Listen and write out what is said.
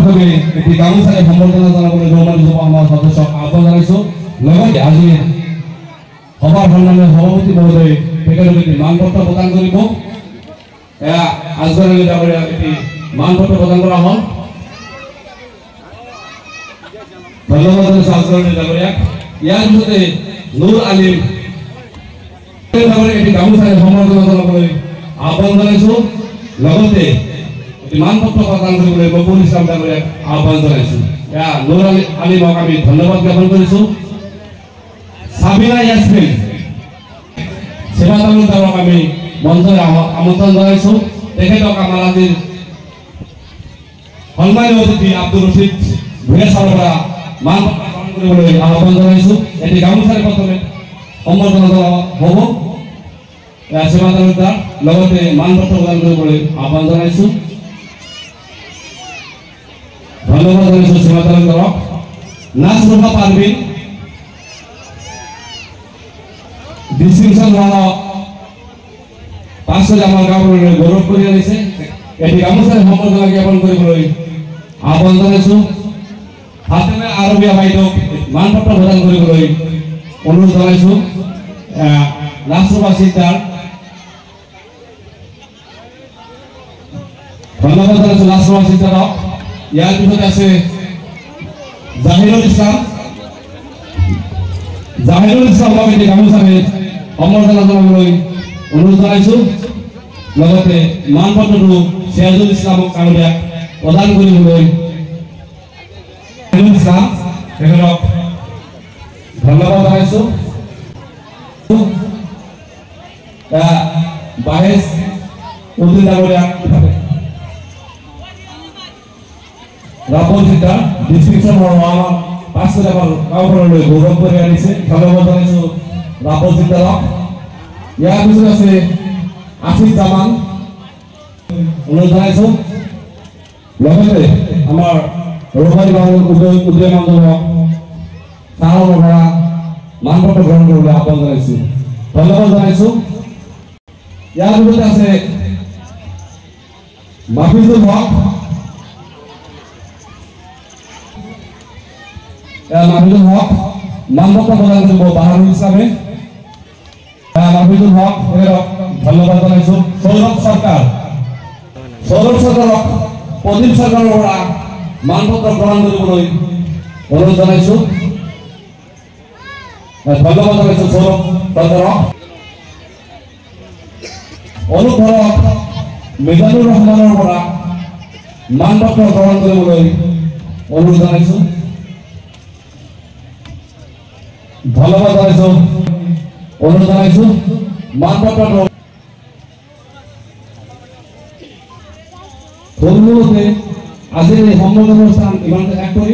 প্ৰথমে এটি গামোচাৰে সম্বৰ্ধনা জনাবলৈ ৰৌমানী যুৱ সমাজ সদস্যক আহ্বান জনাইছো। লগতে আজি সভাৰ সন্মানীয় সভাপতি মহোদয় তেখেতলোকে এটি মানপত্ৰ প্ৰদান কৰিব। এয়া আজগৰী ডাঙৰীয়াক এটি মানপত্ৰ প্ৰদান কৰা হ'ল। ধন্যবাদ জনাইছো আজগৰী ডাঙৰীয়াক। ইয়াৰ পিছতে নুৰ আলিম এটি গামোচাৰে সম্বৰ্ধনা জনাবলৈ আহ্বান জনাইছো। লগতে মানপত্ৰ প্ৰদান কৰিবলৈ বকুল ইছলাম ডাঙৰীয়াক আহ্বান জনাইছো। এয়া নুৰ আলিমক আমি ধন্যবাদ জ্ঞাপন কৰিছো। সাবিনা ইয়াসমিন সেৱা তালুকদাৰক আমি মঞ্চলৈ আমন্ত্ৰণ জনাইছো। তেখেতক আমাৰ আজিৰ সন্মানীয় অতিথি আব্দুল ৰছিদ ভূঞা ছাৰৰ পৰা মানপত্ৰ গ্ৰহণ কৰিবলৈ আহ্বান জনাইছো। এটি গামোচাৰে প্ৰথমে সম্বৰ্ধনা জনোৱা হ'ব। সেৱা তালুকদাৰ লগতে মানপত্ৰ প্ৰদান কৰিবলৈ আহ্বান জনাইছো। ধন্যবাদ জনাইছো সেৱা তালুকদাৰক। নাজমুফা পাৰভিন ডিস্টিংশন মানক পাঁচশো আমাৰ গাঁৱলৈ গৌৰৱ কৰি আনিছে। এটি গামোচাৰে সম্বৰ্ধনা জ্ঞাপন কৰিবলৈ আহ্বান জনাইছো। ফাতেমা আৰবিয়া বাইদেউক মানপত্ৰ প্ৰদান কৰিবলৈ অনুৰোধ জনাইছো। লাষ্ট্ৰবা চিন্তাৰ ধন্যবাদ জনাইছো লাষ্ট্ৰবা চিন্তাৰক। ইয়াৰ পিছতে আছে জাহিৰুল ইছলামক এটি গামোচাৰে সম্বৰ্ধনা জনাবলৈ অনুৰোধ জনাইছো। লগতে মানপত্ৰটো সিৰাজুল ইছলামক ডাঙৰীয়াক প্ৰদান কৰিবলৈ ইছলাম তেখেতক ধন্যবাদ জনাইছো। বাহেজ উদ্দিন ডাঙৰীয়াক ৰাবল চিন্তা ডিস্ট্ৰিকশ্যন আমাৰ পাঁচশো আমাৰ গাঁওখনলৈ গৌৰৱ কৰি আনিছে। ধন্যবাদ জনাইছো ৰাবল চিন্তাৰক। ইয়াৰ পিছত আছে আশিক জামান অনুৰোধ জনাইছো। লগতে আমাৰ ৰৌমানী উদয়মান জনক চাহৰ পৰা মানপত্ৰ গ্ৰহণ কৰিবলৈ আহ্বান জনাইছো। ধন্যবাদ জনাইছো। ইয়াৰ পিছতে আছে মাফিজুল হক। মাফিজুল হক মানপত্ৰ প্ৰদান কৰিব বাহাৰুল ইছলামে। মাফিজুল হক তেখেতক ধন্যবাদ জনাইছো। সৌৰভ চৰকাৰক প্ৰদীপ চৰকাৰৰ পৰা মানপত্ৰ প্ৰদান কৰিবলৈ অনুৰোধ জনাইছো। ধন্যবাদ জনাইছো সৌৰভ চৰকাৰক। অনুপ ধৰক মিজানুৰ ৰহমানৰ পৰা মানপত্ৰ গ্ৰহণ কৰিবলৈ অনুৰোধ জনাইছো। ধন্যবাদ জনাইছো অনুৰোধ জনাইছো। মানপত্ৰ আজিৰ এই সম্বৰ্ধনা অনুষ্ঠান ইমানতে শেষ কৰি